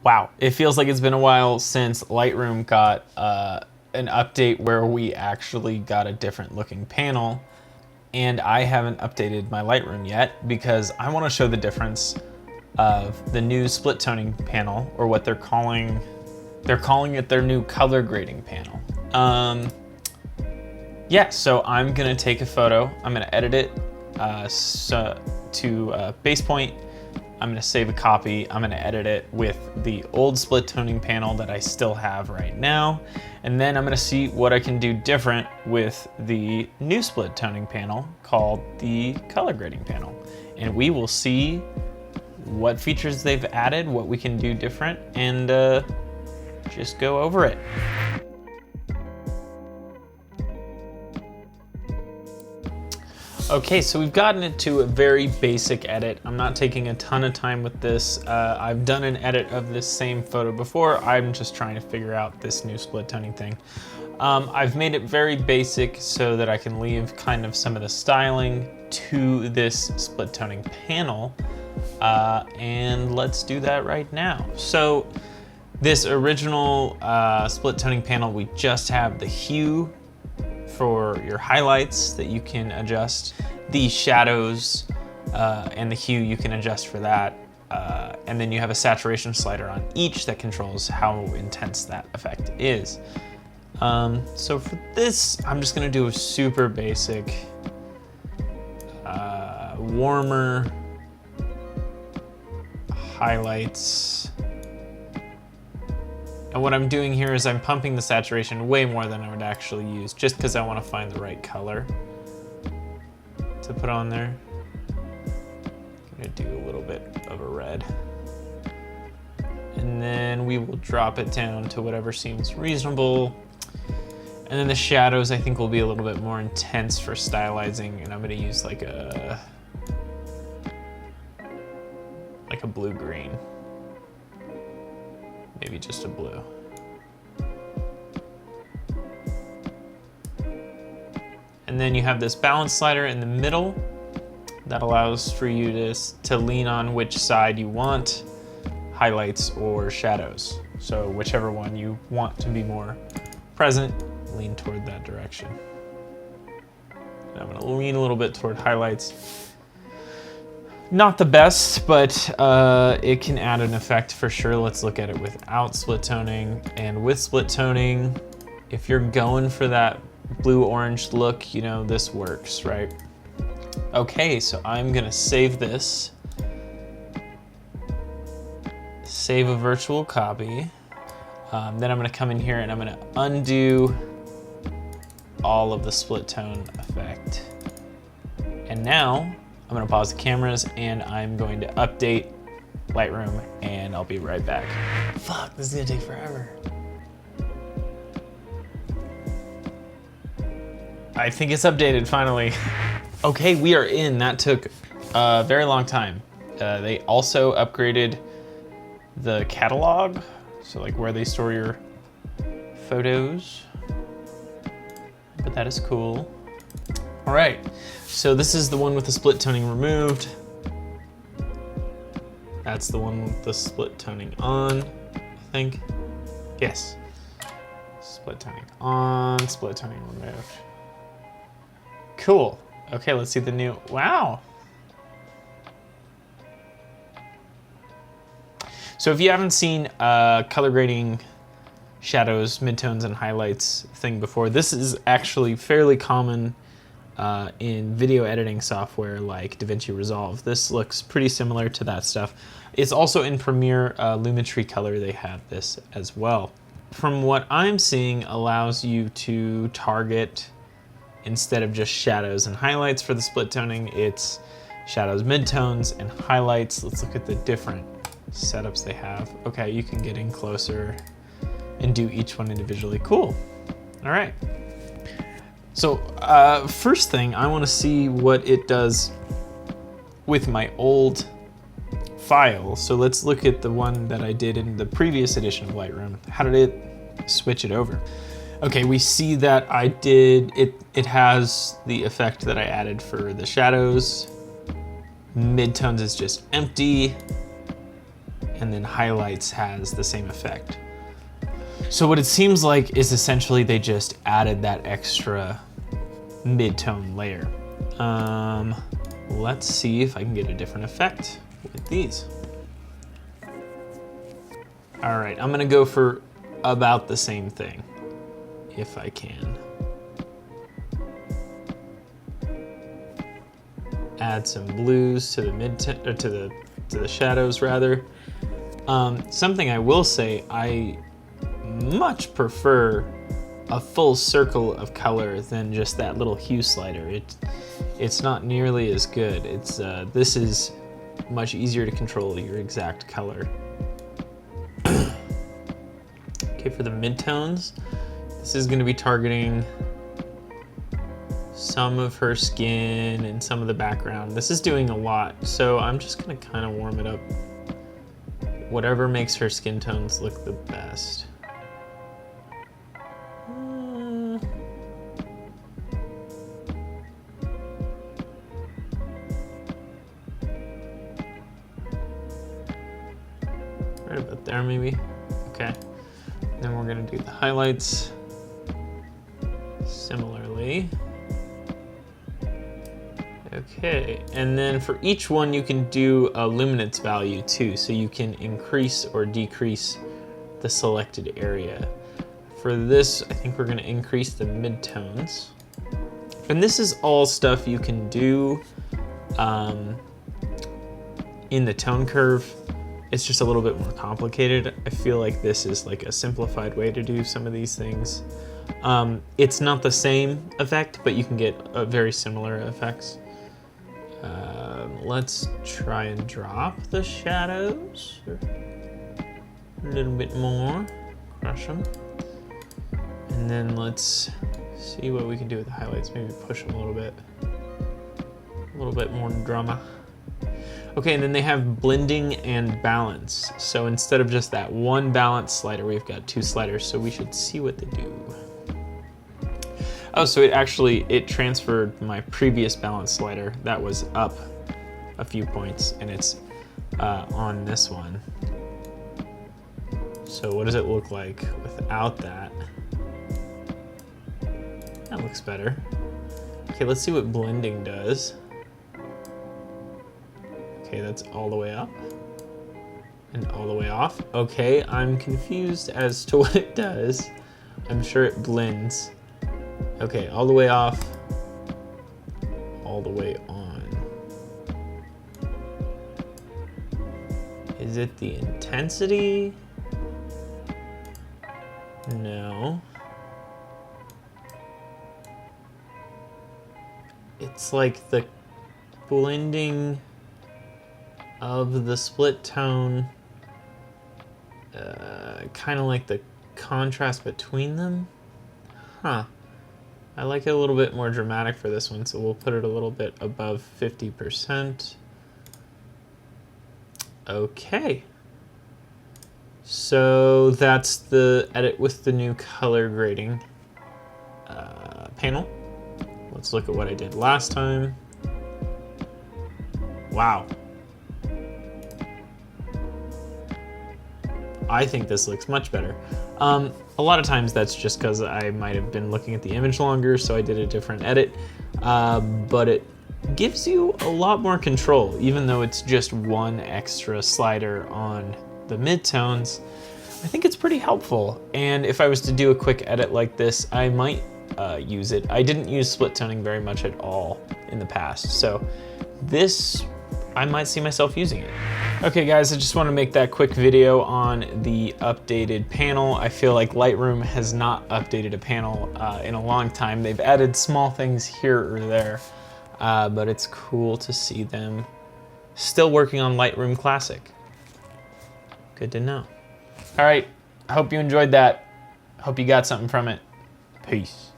Wow, it feels like it's been a while since Lightroom got an update where we actually got a different looking panel, and I haven't updated my Lightroom yet because I want to show the difference of the new split toning panel, or what they're calling it their new color grading panel. Yeah, so I'm gonna take a photo, I'm gonna edit it to base point. I'm gonna save a copy, I'm gonna edit it with the old split toning panel that I still have right now, and then I'm gonna see what I can do different with the new split toning panel called the color grading panel. And we will see what features they've added, what we can do different, and just go over it. Okay, so we've gotten it to a very basic edit. I'm not taking a ton of time with this. I've done an edit of this same photo before. I'm just trying to figure out this new split toning thing. I've made it very basic so that I can leave kind of some of the styling to this split toning panel. And let's do that right now. So this original split toning panel, we just have the hue for your highlights that you can adjust, the shadows and the hue you can adjust for that, and then you have a saturation slider on each that controls how intense that effect is. So for this, I'm just gonna do a super basic, warmer highlights. And what I'm doing here is I'm pumping the saturation way more than I would actually use, just because I want to find the right color to put on there. I'm gonna do a little bit of a red. And then we will drop it down to whatever seems reasonable. And then the shadows I think will be a little bit more intense for stylizing, and I'm gonna use like a blue-green. Maybe just a blue. And then you have this balance slider in the middle that allows for you to lean on which side you want, highlights or shadows. So whichever one you want to be more present, lean toward that direction. And I'm gonna lean a little bit toward highlights. Not the best, but it can add an effect for sure. Let's look at it without split toning. And with split toning, if you're going for that blue-orange look, you know, this works, right? Okay, so I'm gonna save this. Save a virtual copy. Then I'm gonna come in here and I'm gonna undo all of the split tone effect. And now, I'm gonna pause the cameras and I'm going to update Lightroom, and I'll be right back. Fuck, this is gonna take forever. I think it's updated finally. Okay, we are in. That took a very long time. They also upgraded the catalog, so like where they store your photos. But that is cool. All right, so this is the one with the split toning removed. That's the one with the split toning on, I think. Yes. Split toning on, split toning removed. Cool. Okay, let's see the new, wow. So if you haven't seen color grading shadows, midtones, and highlights thing before, this is actually fairly common in video editing software like DaVinci Resolve. This looks pretty similar to that stuff. It's also in Premiere Lumetri Color, they have this as well. From what I'm seeing, allows you to target, instead of just shadows and highlights for the split toning, it's shadows, midtones, and highlights. Let's look at the different setups they have. Okay, you can get in closer and do each one individually. Cool. All right. So first thing, I want to see what it does with my old file. So let's look at the one that I did in the previous edition of Lightroom. How did it switch it over? Okay, we see that I did, it has the effect that I added for the shadows. Midtones is just empty. and then highlights has the same effect. So what it seems like is essentially they just added that extra mid-tone layer. Let's see if I can get a different effect with these. All right, I'm gonna go for about the same thing, if I can. Add some blues to the to the shadows rather. Something I will say, I much prefer a full circle of color than just that little hue slider. It's not nearly as good. This is much easier to control your exact color. Okay, for the midtones, this is going to be targeting some of her skin and some of the background. This is doing a lot, so I'm just going to kind of warm it up. Whatever makes her skin tones look the best. Right about there, maybe. Okay. Then we're gonna do the highlights similarly. Okay, and then for each one you can do a luminance value too, so you can increase or decrease the selected area. For this, I think we're gonna increase the midtones. And this is all stuff you can do in the tone curve. It's just a little bit more complicated. I feel like this is like a simplified way to do some of these things. It's not the same effect, but you can get very similar effects. Let's try and drop the shadows a little bit more, crush them. And then let's see what we can do with the highlights. Maybe push them a little bit more drama. Okay, and then they have blending and balance. So instead of just that one balance slider, we've got two sliders, so we should see what they do. Oh, so it transferred my previous balance slider that was up a few points, and it's on this one. So what does it look like without that? That looks better. Okay, let's see what blending does. Okay, that's all the way up and all the way off. Okay, I'm confused as to what it does. I'm sure it blends. Okay, all the way off, all the way on. Is it the intensity? No. It's like the blending of the split tone, kind of like the contrast between them. Huh. I like it a little bit more dramatic for this one, so we'll put it a little bit above 50%. Okay. So that's the edit with the new color grading panel. Let's look at what I did last time. Wow. I think this looks much better. A lot of times that's just because I might have been looking at the image longer, so I did a different edit. But it gives you a lot more control, even though it's just one extra slider on the midtones. I think it's pretty helpful. And if I was to do a quick edit like this, I might use it. I didn't use split toning very much at all in the past, so this, I might see myself using it. Okay guys, I just want to make that quick video on the updated panel. I feel like Lightroom has not updated a panel in a long time. They've added small things here or there, but it's cool to see them still working on Lightroom Classic. Good to know. All right, I hope you enjoyed that. Hope you got something from it. Peace.